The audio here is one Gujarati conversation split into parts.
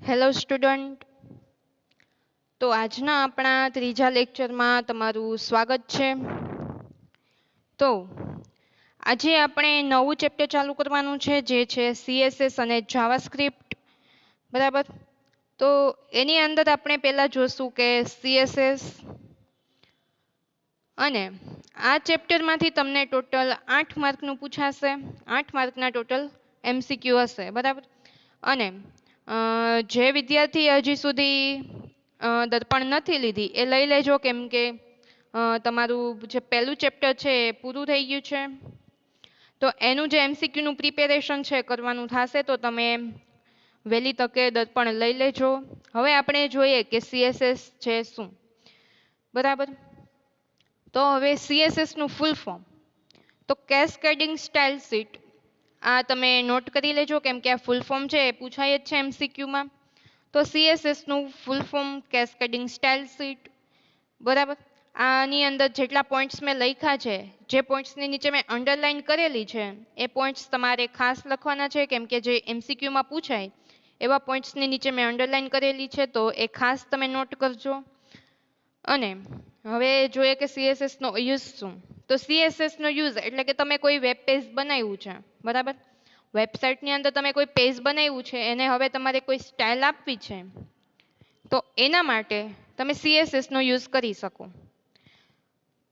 હેલો સ્ટુડન્ટ, તો આજના આપણા ત્રીજા લેક્ચરમાં તમારું સ્વાગત છે. તો આજે આપણે નવું ચેપ્ટર ચાલુ કરવાનું છે, જે છે CSS અને જાવાસ્ક્રિપ્ટ. બરાબર. તો એની અંદર આપણે પહેલા જોશું કે CSS, અને આ ચેપ્ટરમાંથી તમને ટોટલ 8 માર્કનું પૂછાશે. 8 માર્કના ટોટલ MCQ હશે. બરાબર. અને જે વિદ્યાર્થી હજી સુધી દર્પણ નથી લીધી એ લઈ લેજો, કેમ કે તમારું જે પહેલું ચેપ્ટર છે એ પૂરું થઈ ગયું છે. તો એનું જે MCQનું પ્રિપેરેશન છે કરવાનું થશે, તો તમે વહેલી તકે દર્પણ લઈ લેજો. હવે આપણે જોઈએ કે CSS છે શું. બરાબર. તો હવે CSS નું ફૂલ ફોર્મ તો કેસ્કેડિંગ સ્ટાઇલ શીટ. આ તમે નોટ કરી લેજો, કેમ કે આ ફૂલ ફોર્મ છે એ પૂછાય જ છે MCQમાં. તો CSS નું full form cascading style sheet. બરાબર. આની અંદર જેટલા પોઈન્ટ્સ મેં લખ્યા છે, જે પોઈન્ટ્સની નીચે મેં અંડરલાઈન કરેલી છે, એ પોઈન્ટ્સ તમારે ખાસ લખવાના છે, કેમ કે જે MCQમાં પૂછાય એવા પોઈન્ટ્સની નીચે મેં અંડરલાઈન કરેલી છે, તો એ ખાસ તમે નોટ કરજો. અને હવે જોઈએ કે CSS નો યુઝ શું. તો CSS નો યુઝ એટલે કે તમે કોઈ વેબ પેજ બનાવ્યું છે. બરાબર. વેબસાઇટની અંદર તમે કોઈ પેજ બનાવ્યું છે, એને હવે તમારે કોઈ સ્ટાઇલ આપવી છે, તો એના માટે તમે CSS નો યુઝ કરી શકો.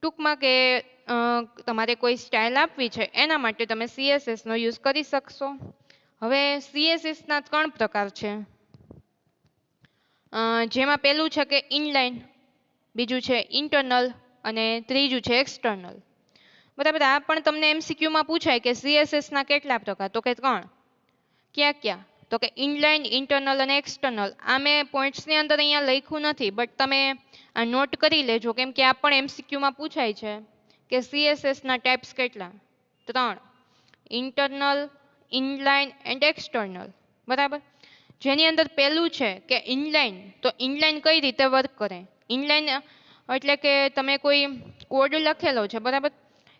ટૂંકમાં કે તમારે કોઈ સ્ટાઇલ આપવી છે, એના માટે તમે CSS નો યુઝ કરી શકશો. હવે CSS ના 3 પ્રકાર છે, જેમાં પહેલું છે કે ઇનલાઇન, બીજું છે ઇન્ટરનલ અને ત્રીજું છે એક્સટર્નલ. બરાબર. આ પણ તમને MCQમાં પૂછાય કે CSS ના કેટલા પ્રકાર, તો કે 3. ક્યાં ક્યાં, તો કે ઇનલાઇન, ઇન્ટરનલ અને એક્સટર્નલ. આ મેં પોઈન્ટ્સની અંદર અહીંયા લખ્યું નથી, બટ તમે આ નોટ કરી લેજો, કેમ કે આ પણ MCQમાં પૂછાય છે કે CSS ના ટાઈપ્સ કેટલા, 3: ઇન્ટરનલ, ઇનલાઇન એન્ડ એક્સટર્નલ. બરાબર. જેની અંદર પહેલું છે કે ઇનલાઇન. તો ઇનલાઇન કઈ રીતે વર્ક કરે. ઇનલાઇન એટલે કે તમે કોઈ કોડ લખેલો છે. બરાબર.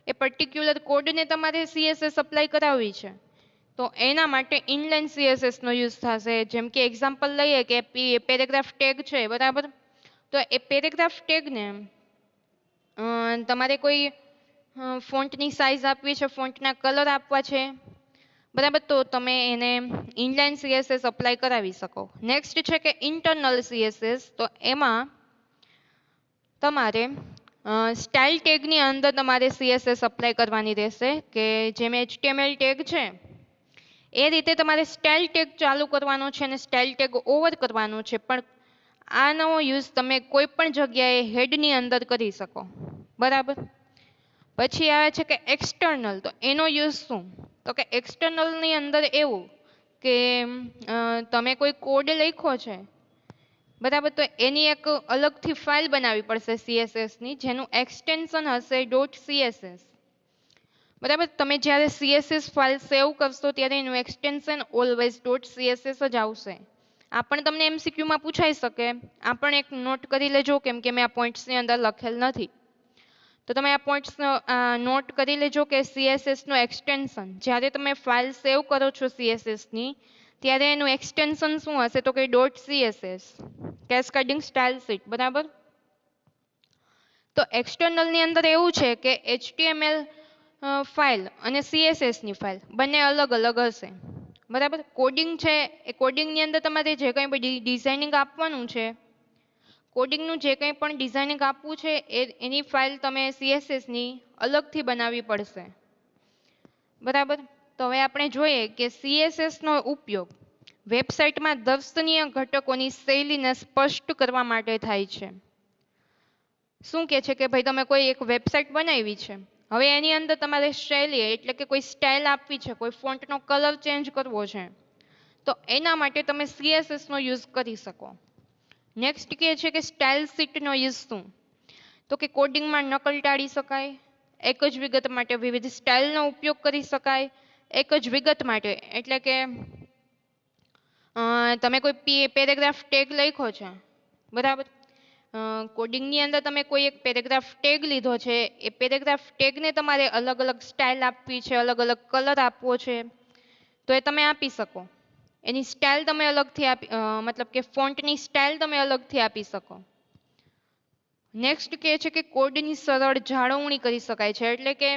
એ પર્ટિક્યુલર કોડને તમારે CSS અપ્લાય કરાવવી છે, તો એના માટે ઇનલાઇન CSS નો યુઝ થશે. જેમ કે એક્ઝામ્પલ લઈએ કે પેરેગ્રાફ ટેગ છે. બરાબર. તો એ પેરેગ્રાફ ટેગને તમારે કોઈ ફોન્ટની સાઇઝ આપવી છે, ફોન્ટના કલર આપવા છે. બરાબર. તો તમે એને ઇનલાઇન CSS અપ્લાય કરાવી શકો. નેક્સ્ટ છે કે ઇન્ટરનલ CSS. તો એમાં તમારે સ્ટાઇલ ટેગની અંદર તમારે CSS અપ્લાય કરવાની રહેશે, કે જેમ HTML ટેગ છે એ રીતે તમારે સ્ટાઇલ ટેગ ચાલુ કરવાનો છે અને સ્ટાઇલ ટેગ ઓવર કરવાનો છે. પણ આનો યુઝ તમે કોઈ પણ જગ્યાએ હેડની અંદર કરી શકો. બરાબર. પછી આવે છે કે એક્સટર્નલ. તો એનો યુઝ શું, તો કે એક્સટર્નલની અંદર એવું કે તમે કોઈ કોડ લખ્યો છે. બરાબર. તો એની એક અલગથી ફાઇલ બનાવવી પડશે CSS ની, જેનું એક્સટેન્શન હશે .css. બરાબર. તમે જ્યારે CSS ફાઇલ સેવ કરશો ત્યારે એનું એક્સટેન્શન ઓલવેઝ .css જ આવશે. આ પણ તમને MCQમાં પૂછાઈ શકે. આ પણ એક નોટ કરી લેજો, કેમ કે મેં આ પોઈન્ટ્સની અંદર લખેલ નથી. તો તમે આ પોઈન્ટ્સ નોટ કરી લેજો કે CSS નો એક્સટેન્શન જ્યારે તમે ફાઇલ સેવ કરો છો CSS ની, ત્યારે એનું એક્સટેન્શન શું હશે, તો કે .css, કેસ્કેડિંગ સ્ટાઇલ શીટ. બરાબર. તો એક્સટર્નલની અંદર એવું છે કે HTML ફાઇલ અને CSS ની ફાઇલ બંને અલગ અલગ હશે. બરાબર. કોડિંગ છે એ કોડિંગની અંદર તમારે જે કંઈ પણ ડિઝાઇનિંગ આપવાનું છે, કોડિંગનું જે કંઈ પણ ડિઝાઇનિંગ આપવું છે, એની ફાઇલ તમે CSS ની અલગથી બનાવવી પડશે. બરાબર. તો હવે આપણે જોઈએ કે CSS નો ઉપયોગ વેબસાઇટમાં દર્શનીય ઘટકોની શૈલીને સ્પષ્ટ કરવા માટે થાય છે. શું કે છે કે ભાઈ તમે કોઈ એક વેબસાઇટ બનાવી છે, હવે એની અંદર તમારે શૈલી એટલે કે કોઈ સ્ટાઇલ આપવી છે, કોઈ ફોન્ટનો કલર ચેન્જ કરવો છે, તો એના માટે તમે CSS નો યુઝ કરી શકો. નેક્સ્ટ કે છે કે સ્ટાઇલ શીટનો યુઝ શું, તો કે કોડિંગમાં નકલ ટાળી શકાય, એક જ વિગત માટે વિવિધ સ્ટાઇલનો ઉપયોગ કરી શકાય. એક જ વિગત માટે એટલે કે તમે કોઈ પેરેગ્રાફ ટેગ લખ્યો છે. બરાબર. કોડિંગની અંદર તમે કોઈ એક પેરેગ્રાફ ટેગ લીધો છે, એ પેરેગ્રાફ ટેગને તમારે અલગ અલગ સ્ટાઇલ આપવી છે, અલગ અલગ કલર આપવો છે, તો એ તમે આપી શકો. એની સ્ટાઇલ તમે અલગથી આપી મતલબ કે ફોન્ટની સ્ટાઇલ તમે અલગથી આપી શકો. નેક્સ્ટ કહે છે કે કોડની સરળ જાળવણી કરી શકાય છે, એટલે કે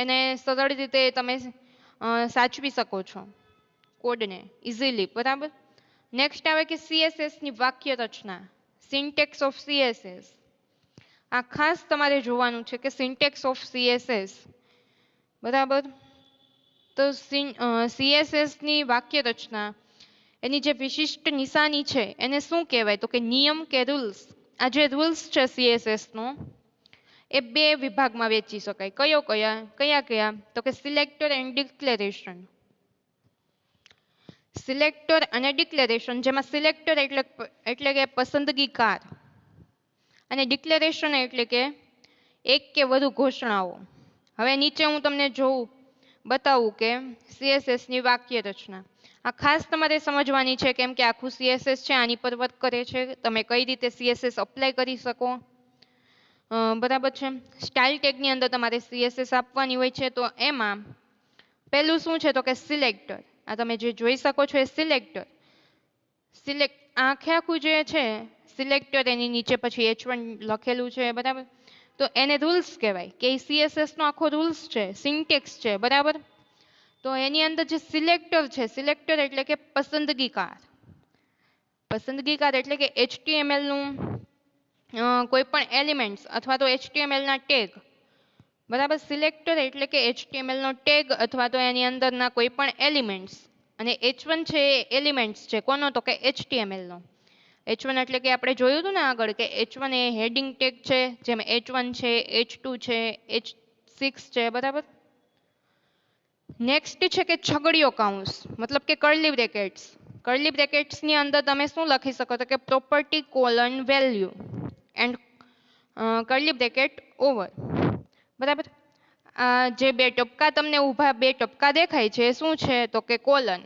એને સરળ રીતે તમે સાચવી શકો છો કોડને ઇઝીલી, બરાબર. નેક્સ્ટ આવે કે સીએસએસની વાક્ય રચના, સિન્ટેક્સ ઓફ સીએસએસ. આ ખાસ તમારે જોવાનું છે કે સિન્ટેક્સ ઓફ સીએસએસ, બરાબર. તો સીએસએસની વાક્ય રચના, એની જે વિશિષ્ટ નિશાની છે એને શું કહેવાય, તો કે નિયમ કે રૂલ્સ. આ જે રૂલ્સ છે સીએસએસનો એ બે વિભાગમાં વહેંચી શકાય. કયા કયા તો કે સિલેક્ટર એન્ડ ડિક્લેરેશન. સિલેક્ટર અને ડિક્લેરેશન, જેમાં સિલેક્ટર એટલે કે પસંદગીકાર અને ડિક્લેરેશન એટલે કે એક કે વધુ ઘોષણાઓ. હવે નીચે હું તમને બતાવું કે સીએસએસ ની વાક્ય રચના. આ ખાસ તમારે સમજવાની છે, કેમ કે આખું સીએસએસ છે આની પર વર્ક કરે છે. તમે કઈ રીતે સીએસએસ અપ્લાય કરી શકો, બરાબર છે. સ્ટાઇલ ટેગની અંદર તમારે સીએસએસ આપવાની હોય છે. તો એમાં પહેલું શું છે તો કે સિલેક્ટર. આ તમે જે જોઈ શકો છો એ સિલેક્ટર. આખું જે છે સિલેક્ટર, એની નીચે પછી H1 લખેલું છે, બરાબર. તો એને રૂલ્સ કહેવાય, કે સીએસએસ નો આખો રૂલ્સ છે, સિન્ટેક્સ છે, બરાબર. તો એની અંદર જે સિલેક્ટર છે, સિલેક્ટર એટલે કે પસંદગીકાર. પસંદગીકાર એટલે કે HTML નું કોઈ પણ એલિમેન્ટ્સ અથવા તો HTML ના ટેગ, બરાબર. સિલેક્ટર એટલે કે HTML નો ટેગ અથવા તો એની અંદરના કોઈ પણ એલિમેન્ટ્સ. અને H1 છે એ એલિમેન્ટ્સ છે કોનો, તો કે HTML નો. H1 એટલે કે આપણે જોયું હતું ને આગળ કે H1 એ હેડિંગ ટેગ છે, જેમ H1 છે, H2 છે, H6 છે, બરાબર. નેક્સ્ટ છે કે છગડીયો કૌંસ, મતલબ કે કર્લી બ્રેકેટ્સ. કર્લી બ્રેકેટ્સ ની અંદર તમે શું લખી શકો, તો કે property colon value and curly bracket over, બરાબર. જે બે ટપકા તમને ઊભા બે ટપકા દેખાય છે એ શું છે, તો કે કોલન.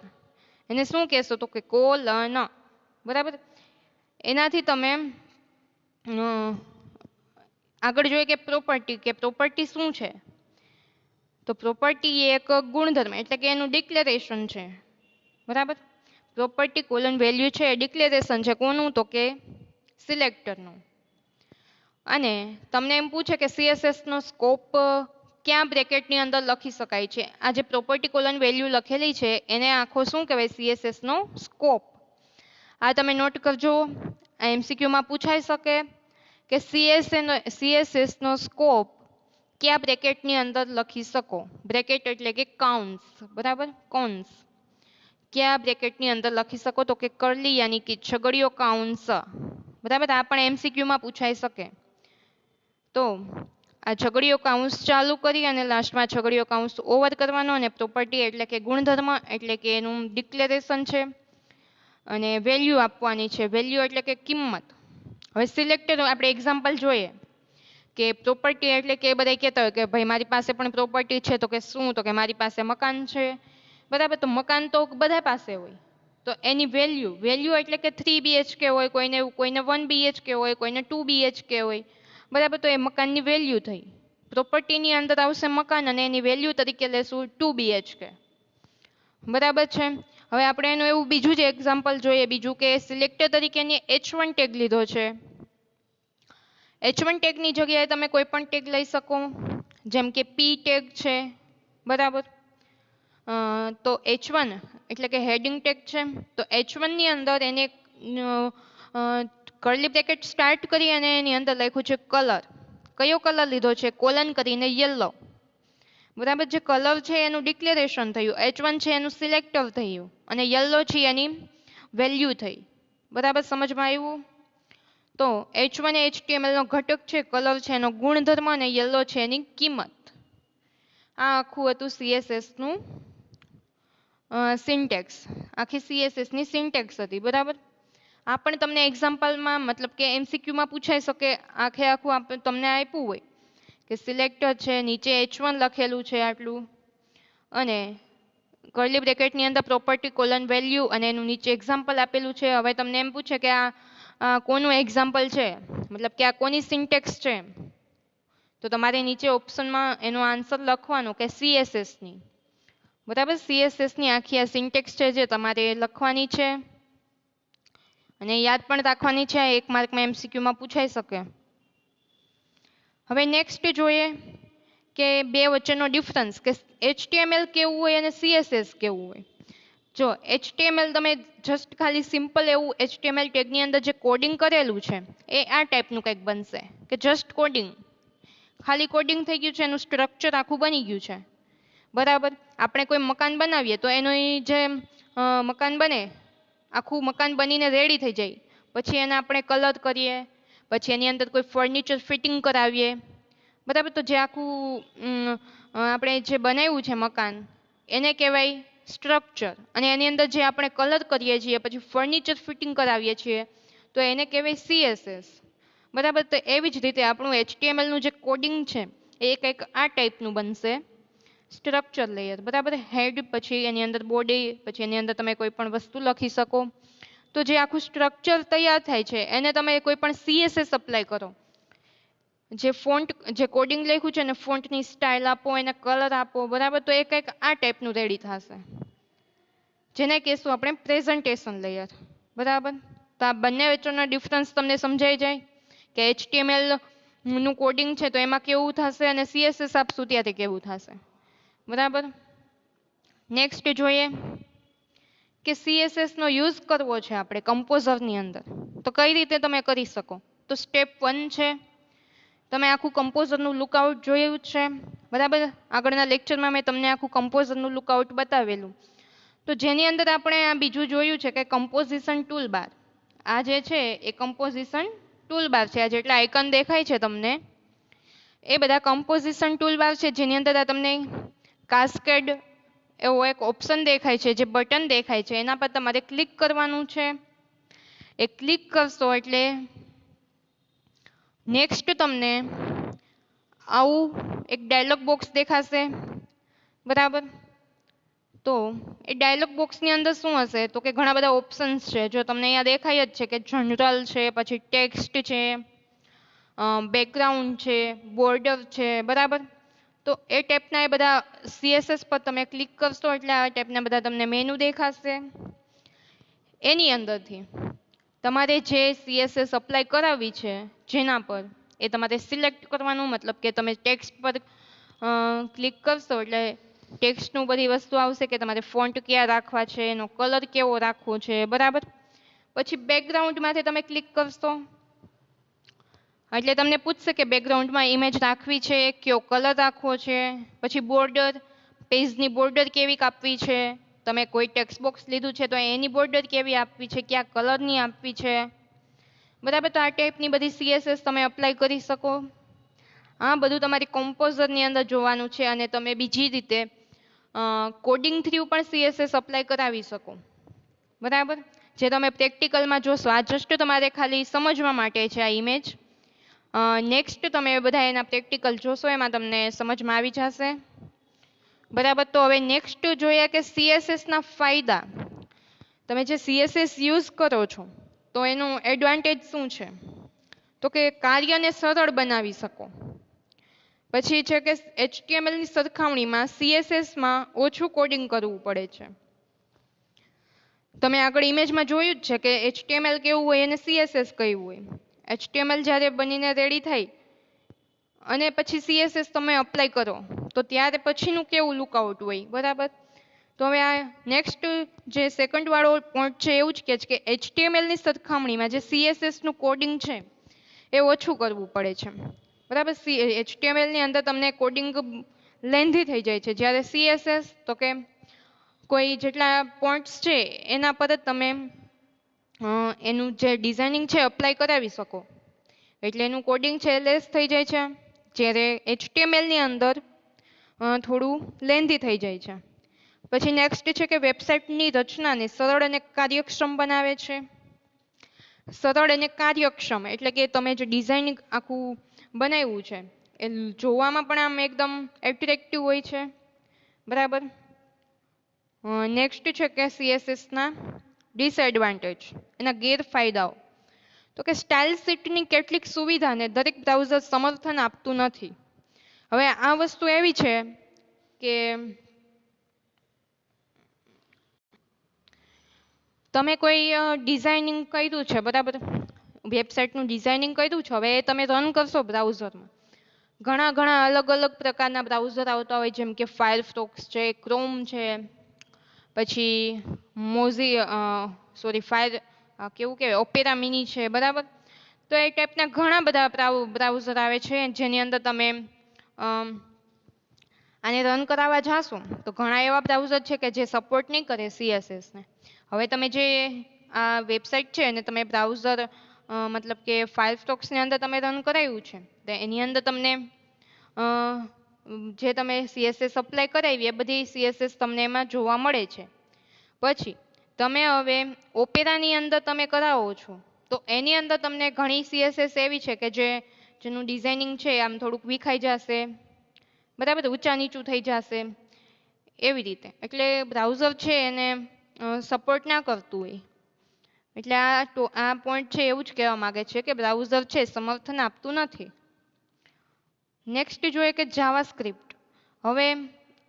એને શું કહેશો, તો કે કોલન, બરાબર. એનાથી તમે આગળ જોઈએ કે પ્રોપર્ટી શું છે, તો પ્રોપર્ટી એ એક ગુણધર્મ એટલે કે એનું ડિક્લેરેશન છે, બરાબર. પ્રોપર્ટી કોલન વેલ્યુ છે એ ડિક્લેરેશન છે કોનું, તો કે સિલેક્ટરનું. અને તમને એમ પૂછે કે સીએસએસ નો સ્કોપ ક્યાં બ્રેકેટની અંદર લખી શકાય છે. આ જે પ્રોપર્ટી કોલન વેલ્યુ લખેલી છે એને આખો શું કહેવાય, સીએસએસ નો સ્કોપ. આ તમે નોટ કરજો, આ એમસીક્યુમાં પૂછાઈ શકે કે સીએસએસ નો સ્કોપ કયા બ્રેકેટની અંદર લખી શકો. બ્રેકેટ એટલે કે કાઉન્સ, બરાબર, કૌંસ. કયા બ્રેકેટની અંદર લખી શકો, તો કે કર્લી યાની કે છગડીયો કૌંસ, બરાબર. આ પણ એમસીક્યુમાં પૂછાઈ શકે. તો આ છગડીયો કૌંસ ચાલુ કરી અને લાસ્ટમાં છગડીયો કૌંસ ઓવર કરવાનો. અને પ્રોપર્ટી એટલે કે ગુણધર્મ એટલે કે એનું ડિક્લેરેશન છે. અને વેલ્યુ આપવાની છે, વેલ્યુ એટલે કે કિંમત. હવે સિલેક્ટર આપણે એક્ઝામ્પલ જોઈએ કે પ્રોપર્ટી એટલે કે બધા કહેતા હોય કે ભાઈ મારી પાસે પણ પ્રોપર્ટી છે, તો કે શું, તો કે મારી પાસે મકાન છે, બરાબર. તો મકાન તો બધા પાસે હોય. તો એની વેલ્યુ એટલે કે 3 BHK હોય, કોઈને 1 BHK હોય, કોઈને 2 BHK હોય, બરાબર. તો એ મકાનની વેલ્યુ થઈ. પ્રોપર્ટીની અંદર આવશે મકાન અને એની વેલ્યુ તરીકે લેશું 2 BHK, બરાબર છે. હવે આપણે એનું એવું બીજું જ એક્ઝામ્પલ જોઈએ, બીજું કે સિલેક્ટર તરીકેની H1 ટેગ લીધો છે. H1 ટેગની જગ્યાએ તમે કોઈ પણ ટેગ લઈ શકો, જેમ કે P ટેગ છે, બરાબર. તો H1 એટલે કે હેડિંગ ટેગ છે. તો H1 ની અંદર એને કર્લી બ્રેકેટ સ્ટાર્ટ કરી અને એની અંદર લખ્યું છે કલર. કયો કલર લીધો છે, કોલન કરીને યલો, બરાબર. જે કલર છે એનું ડિક્લેરેશન થયું, H1 છે એનું સિલેક્ટર થયું અને યલો છે એની વેલ્યુ થઈ, બરાબર. સમજમાં આવ્યું. તો H1 એ HTML નો ઘટક છે, કલર છે એનો ગુણધર્મ અને યલો છે એની કિંમત. આ આખું હતું સીએસએસ નું સિન્ટેક્સ. આખી સીએસએસ ની સિન્ટેક્સ હતી, બરાબર. આ પણ તમને એક્ઝામ્પલમાં મતલબ કે એમસીક્યુમાં પૂછાઈ શકે. આખું તમને આપ્યું હોય કે સિલેક્ટર છે, નીચે H1 લખેલું છે આટલું, અને કર્લી બ્રેકેટની અંદર પ્રોપર્ટી કોલન વેલ્યુ અને એનું નીચે એક્ઝામ્પલ આપેલું છે. હવે તમને એમ પૂછે કે આ કોનું એક્ઝામ્પલ છે, મતલબ કે આ કોની સિન્ટેક્સ છે, તો તમારે નીચે ઓપ્શનમાં એનો આન્સર લખવાનો કે સીએસએસ ની, બરાબર. CSS ની આખી આ સિન્ટેક્સ છે જે તમારે લખવાની છે અને યાદ પણ રાખવાની છે. 1 માર્કમાં MCQ માં પૂછાઈ શકે. હવે નેક્સ્ટ જોઈએ કે બે વચ્ચેનો ડિફરન્સ કે HTML કેવું હોય અને CSS કેવું હોય. જો HTML તમે જસ્ટ ખાલી સિમ્પલ એવું HTML ટેગની અંદર જે કોડિંગ કરેલું છે એ આ ટાઈપનું કંઈક બનશે કે જસ્ટ કોડિંગ, ખાલી કોડિંગ થઈ ગયું છે, એનું સ્ટ્રક્ચર આખું બની ગયું છે. બરાબર. આપણે કોઈ મકાન બનાવીએ તો એનું જે મકાન બને, આખું મકાન બનીને રેડી થઈ જાય, પછી એને આપણે કલર કરીએ, પછી એની અંદર કોઈ ફર્નિચર ફિટિંગ કરાવીએ. બરાબર. તો જે આખું આપણે જે બનાવ્યું છે મકાન એને કહેવાય સ્ટ્રક્ચર, અને એની અંદર જે આપણે કલર કરીએ છીએ, પછી ફર્નિચર ફિટિંગ કરાવીએ છીએ તો એને કહેવાય CSS. બરાબર. તો એવી જ રીતે આપણું HTML નું જે કોડિંગ છે એ કંઈક આ ટાઈપનું બનશે, સ્ટ્રક્ચર લેયર. બરાબર. હેડ, પછી એની અંદર બોડી, પછી એની અંદર તમે કોઈ પણ વસ્તુ લખી શકો. તો જે આખું સ્ટ્રક્ચર તૈયાર થાય છે એને તમે કોઈ પણ CSS અપ્લાય કરો, જે ફોન્ટ, જે કોડિંગ લખ્યું છે ને ફોન્ટની સ્ટાઇલ આપો, એને કલર આપો. બરાબર. તો એ કંઈક આ ટાઈપનું રેડી થશે, જેને કહેશું આપણે પ્રેઝન્ટેશન લેયર. બરાબર. તો આ બંને વચ્ચેનો ડિફરન્સ તમને સમજાઈ જાય કે HTML નું કોડિંગ છે તો એમાં કેવું થશે અને CSS આપશું ત્યારે કેવું થશે. બરાબર. નેક્સ્ટ જોઈએ કે CSS નો યુઝ કરવો છે આપણે કમ્પોઝરની અંદર, તો કઈ રીતે તમે કરી શકો. તો સ્ટેપ 1 છે, તમે આખું કમ્પોઝરનું લુકઆઉટ જોયું છે. બરાબર. આગળના લેક્ચરમાં મેં તમને આખું કમ્પોઝરનું લુકઆઉટ બતાવેલું. તો જેની અંદર આપણે આ બીજું જોયું છે કે કમ્પોઝિશન ટૂલબાર. આ જે છે એ કમ્પોઝિશન ટૂલબાર છે. આ જેટલા આઇકન દેખાય છે તમને એ બધા કમ્પોઝિશન ટૂલબાર છે, જેની અંદર આ તમને કાસ્કેડ એવો એક ઓપ્શન દેખાય છે, જે બટન દેખાય છે, એના પર તમારે ક્લિક કરવાનું છે. એ ક્લિક કરશો એટલે નેક્સ્ટ તમને આવું એક ડાયલોગ બોક્સ દેખાશે. બરાબર. તો એ ડાયલોગ બોક્સની અંદર શું હશે તો કે ઘણા બધા ઓપ્શન્સ છે. જો તમને અહીંયા દેખાય જ છે કે જનરલ છે, પછી ટેક્સ્ટ છે, બેકગ્રાઉન્ડ છે, બોર્ડર છે. બરાબર. તો એ ટાઈપના એ બધા CSS પર તમે ક્લિક કરશો એટલે આ ટાઈપના બધા તમને મેનુ દેખાશે. એની અંદરથી તમારે જે CSS અપ્લાય કરાવવી છે જેના પર એ તમારે સિલેક્ટ કરવાનું, મતલબ કે તમે ટેક્સ્ટ પર ક્લિક કરશો એટલે ટેક્સ્ટનું બધી વસ્તુ આવશે કે તમારે ફોન્ટ ક્યાં રાખવા છે, એનો કલર કેવો રાખવો છે. બરાબર. પછી બેકગ્રાઉન્ડમાંથી તમે ક્લિક કરશો એટલે તમને પૂછશે કે બેકગ્રાઉન્ડમાં ઇમેજ રાખવી છે, કયો કલર રાખવો છે. પછી બોર્ડર, પેજની બોર્ડર કેવી આપવી છે, તમે કોઈ ટેક્સ્ટ બોક્સ લીધું છે તો એની બોર્ડર કેવી આપવી છે, કયા કલરની આપવી છે. બરાબર. તો આ ટાઈપની બધી CSS તમે અપ્લાય કરી શકો. આ બધું તમારી કમ્પોઝરની અંદર જોવાનું છે અને તમે બીજી રીતે કોડિંગ થ્રુ પણ CSS અપ્લાય કરાવી શકો. બરાબર. જે તમે પ્રેક્ટિકલમાં જોશો. આ જસ્ટ તમારે ખાલી સમજવા માટે છે આ ઇમેજ. નેક્સ્ટ તમે બધા એના પ્રેક્ટિકલ જોશો એમાં તમને સમજમાં આવી જશે. બરાબર. તો હવે નેક્સ્ટ જોઈએ કે CSS ના ફાયદા. તમે જે CSS યુઝ કરો છો તો એનું એડવાન્ટેજ શું છે તો કે કાર્યને સરળ બનાવી શકો. પછી છે કે HTML ની સરખામણીમાં CSS માં ઓછું કોડિંગ કરવું પડે છે. તમે આગળ ઇમેજમાં જોયું જ છે કે HTML કેવું હોય અને CSS કેવું હોય. HTML જ્યારે બનીને રેડી થાય અને પછી CSS તમે અપ્લાય કરો તો ત્યારે પછીનું કેવું લુકઆઉટ હોય. બરાબર. તો હવે આ નેક્સ્ટ જે સેકન્ડ વાળો પોઈન્ટ છે એવું જ કે છે કે HTML ની સરખામણીમાં જે CSS નું કોડિંગ છે એ ઓછું કરવું પડે છે. બરાબર. HTML ની અંદર તમને કોડિંગ લેન્ધી થઈ જાય છે, જ્યારે CSS તો કે કોઈ જેટલા પોઈન્ટ્સ છે એના પર જ તમે એનું જે ડિઝાઇનિંગ છે અપ્લાય કરાવી શકો, એટલે એનું કોડિંગ છે લેસ થઈ જાય છે, જ્યારે HTML ની અંદર થોડું લેન્ધી થઈ જાય છે. પછી નેક્સ્ટ છે કે વેબસાઇટની રચનાને સરળ અને કાર્યક્ષમ બનાવે છે. સરળ અને કાર્યક્ષમ એટલે કે તમે જે ડિઝાઇન આખું બનાવ્યું છે એ જોવામાં પણ આમ એકદમ એટ્રેક્ટિવ હોય છે. બરાબર. નેક્સ્ટ છે કે CSS ના ડિસએડવાન્ટેજ, એના ગેરફાયદાઓ. તો કે સ્ટાઇલ શીટની કેટલીક સુવિધાને દરેક બ્રાઉઝર સમર્થન આપતું નથી. હવે આ વસ્તુ એવી છે કે તમે કોઈ ડિઝાઇનિંગ કર્યું છે, બરાબર, વેબસાઇટનું ડિઝાઇનિંગ કર્યું છે, હવે એ તમે રન કરશો બ્રાઉઝરમાં, ઘણા અલગ અલગ પ્રકારના બ્રાઉઝર આવતા હોય, જેમ કે ફાયરફોક્સ છે, ક્રોમ છે, પછી કેવું કહેવાય, ઓપેરા મિની છે, બરાબર. તો એ ટાઈપના ઘણા બધા બ્રાઉઝર આવે છે, જેની અંદર તમે આને રન કરાવવા જાશો તો ઘણા એવા બ્રાઉઝર છે કે જે સપોર્ટ નહીં કરે CSS ને. હવે તમે જે આ વેબસાઇટ છે અને તમે બ્રાઉઝર મતલબ કે ફાયરફોક્સની અંદર તમે રન કરાવ્યું છે, તો એની અંદર તમને જે તમે CSS અપ્લાય કરાવી એ બધી CSS તમને એમાં જોવા મળે છે. પછી તમે હવે ઓપેરાની અંદર તમે કરાવો છો તો એની અંદર તમને ઘણી CSS એવી છે કે જેનું ડિઝાઇનિંગ છે આમ થોડુંક વિખાઈ જશે, બરાબર, ઊંચા નીચું થઈ જશે, એવી રીતે. એટલે બ્રાઉઝર છે એને સપોર્ટ ના કરતું હોય. એટલે આ પોઈન્ટ છે એવું જ કહેવા માંગે છે કે બ્રાઉઝર છે સમર્થન આપતું નથી. નેક્સ્ટ જોઈએ કે જાવાસ્ક્રિપ્ટ. હવે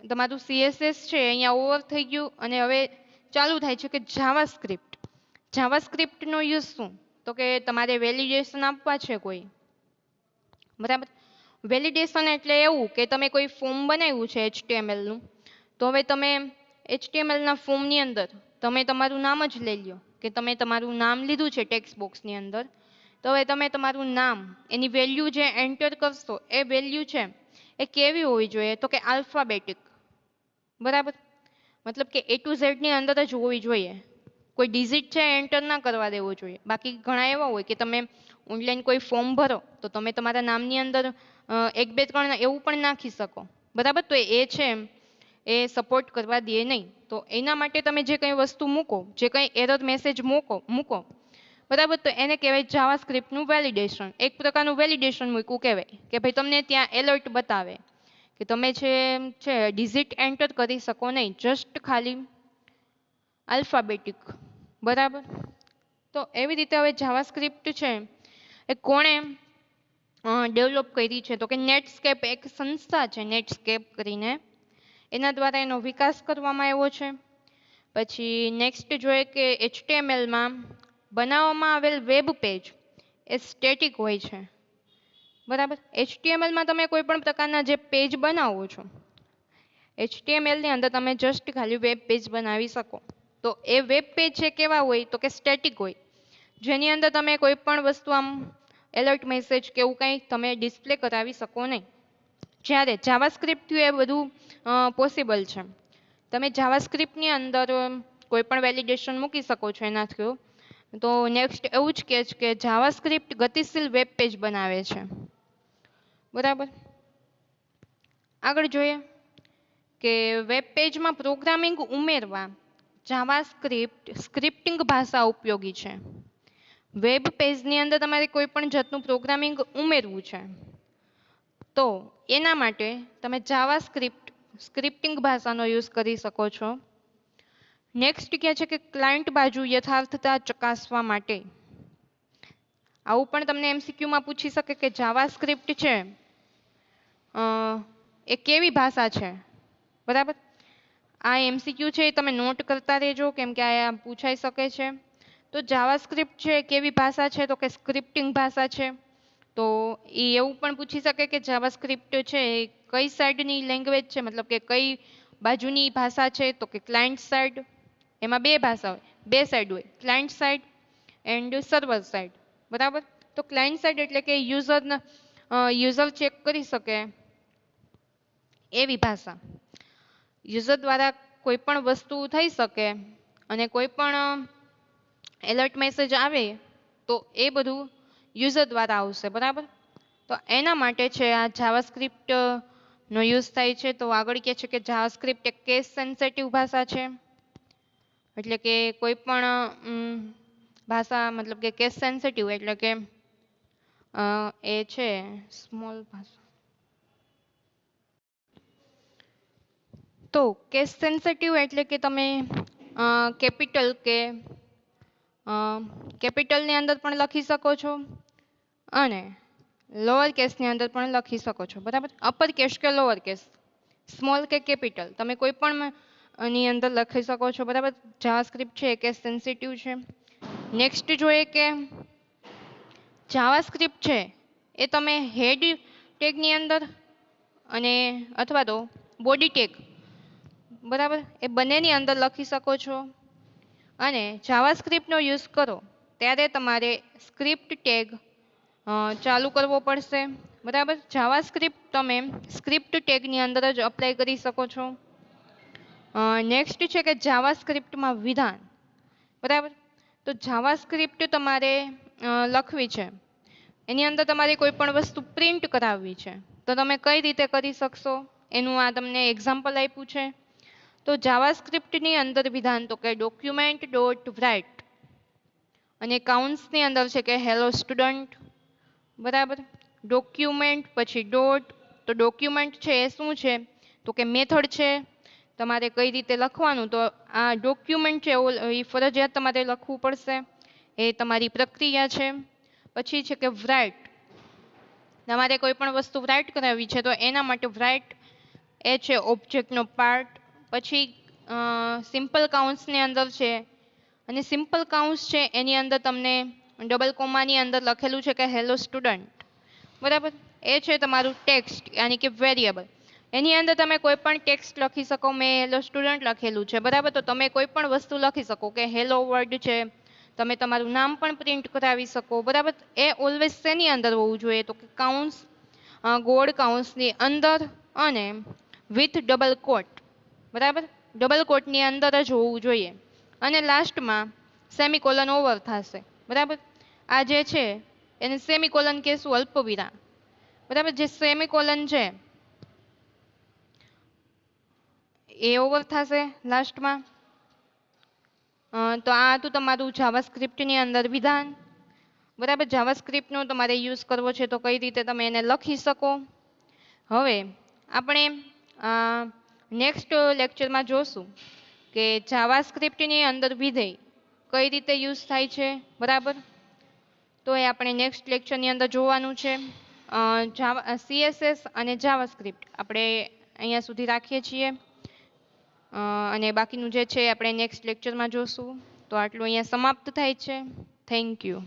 તમારું CSS છે અહીંયા ઓવર થઈ ગયું અને હવે ચાલુ થાય છે કે જાવાસ્ક્રિપ્ટ. જાવાસ્ક્રિપ્ટનો યુઝ શું? તો કે તમારે વેલિડેશન આપવા છે કોઈ, બરાબર. વેલિડેશન એટલે એવું કે તમે કોઈ ફોર્મ બનાવ્યું છે HTML નું, તો હવે તમે HTML ના ફોર્મની અંદર તમે તમારું નામ જ લઈ લો કે તમે તમારું નામ લીધું છે ટેક્સ્ટ બોક્સની અંદર, તો હવે તમે તમારું નામ એની વેલ્યુ જે એન્ટર કરશો એ વેલ્યુ છે એ કેવી હોવી જોઈએ? તો કે આલ્ફાબેટિક, બરાબર. મતલબ કે A to Z ની અંદર જ હોવી જોઈએ, કોઈ ડિજિટ છે એન્ટર ના કરવા દેવો જોઈએ. બાકી ઘણા એવા હોય કે તમે ઓનલાઈન કોઈ ફોર્મ ભરો તો તમે તમારા નામની અંદર 1 2 3 એવું પણ નાખી શકો, બરાબર. તો એ છે એ સપોર્ટ કરવા દે નહીં. તો એના માટે તમે જે કંઈ વસ્તુ મૂકો, જે કંઈ એરર મેસેજ મૂકો, બરાબર, તો એને કહેવાય જાવાસ્ક્રિપ્ટનું વેલિડેશન. એક પ્રકારનું વેલિડેશન મૂકવું કહેવાય કે ભાઈ તમને ત્યાં એલર્ટ બતાવે કે તમે છે ડિજિટ એન્ટર કરી શકો નહીં, જસ્ટ ખાલી આલ્ફાબેટિક, બરાબર. તો એવી રીતે હવે જાવાસ્ક્રિપ્ટ છે એ કોણે ડેવલપ કરી છે? તો કે નેટસ્કેપ એક સંસ્થા છે નેટસ્કેપ કરીને, એના દ્વારા એનો વિકાસ કરવામાં આવ્યો છે. પછી નેક્સ્ટ જોઈએ કે HTMLમાં બનાવવામાં આવેલ વેબ પેજ એ સ્ટેટિક હોય છે, બરાબર. HTMLમાં તમે કોઈ પણ પ્રકારના જે પેજ બનાવો છો, HTMLની અંદર તમે જસ્ટ ખાલી વેબ પેજ બનાવી શકો. તો એ વેબ પેજ છે કેવા હોય? તો કે સ્ટેટિક હોય, જેની અંદર તમે કોઈ પણ વસ્તુ આમ એલર્ટ મેસેજ કે એવું કંઈ તમે ડિસ્પ્લે કરાવી શકો નહીં. જ્યારે જાવાસ્ક્રિપ્ટથી એ બધું પોસિબલ છે. તમે જાવાસ્ક્રિપ્ટની અંદર કોઈ પણ વેલિડેશન મૂકી શકો છો એના થ્રુ. તો નેક્સ્ટ એવું જ કહે છે કે જાવાસ્ક્રિપ્ટ ગતિશીલ વેબ પેજ બનાવે છે, બરાબર. આગળ જોઈએ કે વેબ પેજમાં પ્રોગ્રામિંગ ઉમેરવા જાવાસ્ક્રિપ્ટ સ્ક્રિપ્ટિંગ ભાષા ઉપયોગી છે. વેબ પેજની અંદર તમારે કોઈ પણ જાતનું પ્રોગ્રામિંગ ઉમેરવું છે તો એના માટે તમે જાવાસ્ક્રિપ્ટ સ્ક્રિપ્ટિંગ ભાષાનો યુઝ કરી શકો છો. નેક્સ્ટ કહે છે કે ક્લાયન્ટ બાજુ યથાર્થતા ચકાસવા માટે. આવું પણ તમને MCQમાં પૂછી શકે કે જાવાસ્ક્રિપ્ટ છે એ કેવી ભાષા છે, બરાબર. આ MCQ છે એ તમે નોટ કરતા રહેજો, કેમ કે આ પૂછાઈ શકે છે. તો જાવાસ્ક્રિપ્ટ છે કેવી ભાષા છે? તો કે સ્ક્રિપ્ટિંગ ભાષા છે. તો એ એવું પણ પૂછી શકે કે જાવાસ્ક્રિપ્ટ છે એ કઈ સાઈડની લેંગ્વેજ છે, મતલબ કે કઈ બાજુની ભાષા છે? તો કે ક્લાયન્ટ સાઈડ. એમાં બે ભાષા હોય, બે સાઈડ હોય, client side and server side, બરાબર. તો ક્લાયન્ટ સાઈડ એટલે કે યુઝર ચેક કરી શકે એવી ભાષા. યુઝર દ્વારા કોઈ પણ વસ્તુ થઈ શકે અને કોઈ પણ એલર્ટ મેસેજ આવે તો એ બધું યુઝર દ્વારા આવશે, બરાબર. તો એના માટે છે આ જાવાસ્ક્રિપ્ટ નો યુઝ થાય છે. તો આગળ કહે છે કે જાવાસ્ક્રિપ્ટ એક કેસ સેન્સિટિવ ભાષા છે, એટલે કે કોઈ પણ ભાષા મતલબ કે કેસ સેન્સિટિવ એટલે કે એ છે સ્મોલ ભાષા. તો કેસ સેન્સિટિવ એટલે કે તમે કેપિટલ કે કેપિટલની અંદર પણ લખી શકો છો અને લોઅર કેસની અંદર પણ લખી શકો છો, બરાબર. અપર કેસ કે લોઅર કેસ, સ્મોલ કે કેપિટલ, તમે કોઈ પણ આની અંદર લખી શકો છો બરાબર. જાવાસ્ક્રિપ્ટ છે કે સેન્સિટિવ છે. નેક્સ્ટ જોઈએ કે જાવાસ્ક્રિપ્ટ છે એ તમે હેડ ટેગની અંદર અને અથવા તો બોડી ટેગ બરાબર એ બંનેની અંદર લખી શકો છો. અને જાવાસ્ક્રિપ્ટનો યુઝ કરો ત્યારે તમારે સ્ક્રિપ્ટ ટેગ ચાલુ કરવો પડશે બરાબર. જાવાસ્ક્રિપ્ટ તમે સ્ક્રિપ્ટ ટેગની અંદર જ અપ્લાય કરી શકો છો. નેક્સ્ટ છે કે જાવાસ્ક્રિપ્ટમાં વિધાન બરાબર. તો જાવાસ્ક્રિપ્ટ તમારે લખવી છે, એની અંદર તમારે કોઈ પણ વસ્તુ પ્રિન્ટ કરાવવી છે તો તમે કઈ રીતે કરી શકશો એનું આ તમને એક્ઝામ્પલ આપ્યું છે. તો જાવાસ્ક્રિપ્ટની અંદર વિધાન તો કે ડોક્યુમેન્ટ ડોટ રાઇટ અને કાઉન્ટ્સની અંદર છે કે હેલો સ્ટુડન્ટ બરાબર. ડોક્યુમેન્ટ પછી ડોટ, તો ડોક્યુમેન્ટ છે એ શું છે તો કે મેથડ છે. તમારે કઈ રીતે લખવાનું તો આ ડોક્યુમેન્ટ છે એ ફરજિયાત તમારે લખવું પડશે, એ તમારી પ્રક્રિયા છે. પછી છે કે રાઇટ, તમારે કોઈ પણ વસ્તુ રાઇટ કરાવવી છે તો એના માટે રાઇટ એ છે ઓબ્જેક્ટનો પાર્ટ. પછી સિમ્પલ કાઉન્ટ્સની અંદર છે અને સિમ્પલ કાઉન્ટ્સ છે એની અંદર તમને ડબલ કોમાની અંદર લખેલું છે કે હેલો સ્ટુડન્ટ બરાબર. એ છે તમારું ટેક્સ્ટ યાની કે વેરિયેબલ. એની અંદર તમે કોઈ પણ ટેક્સ્ટ લખી શકો. મેં હેલો સ્ટુડન્ટ લખેલું છે બરાબર, તો તમે કોઈ પણ વસ્તુ લખી શકો કે હેલો વર્ડ છે. તમે તમારું નામ પણ પ્રિન્ટ કરાવી શકો બરાબર. એ ઓલવેઝ શેની અંદર હોવું જોઈએ તો કે કાઉન્ટ્સ, ગોળ કાઉન્ટ્સની અંદર અને વિથ ડબલ કોટ બરાબર. ડબલ કોટની અંદર જ હોવું જોઈએ. અને લાસ્ટમાં સેમિકોલન ઓવર થશે બરાબર. આ જે છે એને સેમિકોલન કહેશું, અલ્પવિરામ બરાબર. જે સેમિકોલન છે એ ઓવર થશે લાસ્ટમાં. તો આ હતું તમારું જાવાસ્ક્રિપ્ટની અંદર વિધાન બરાબર. જાવાસ્ક્રિપ્ટનો તમારે યુઝ કરવો છે તો કઈ રીતે તમે એને લખી શકો. હવે આપણે નેક્સ્ટ લેક્ચરમાં જોશું કે જાવાસ્ક્રિપ્ટની અંદર વિધેય કઈ રીતે યુઝ થાય છે બરાબર. તો એ આપણે નેક્સ્ટ લેક્ચરની અંદર જોવાનું છે. CSS અને જાવાસ્ક્રિપ્ટ આપણે અહીંયા સુધી રાખીએ છીએ અને બાકીનું જે છે આપણે નેક્સ્ટ લેક્ચરમાં જોશું. તો આટલું અહીંયા સમાપ્ત થાય છે. Thank you.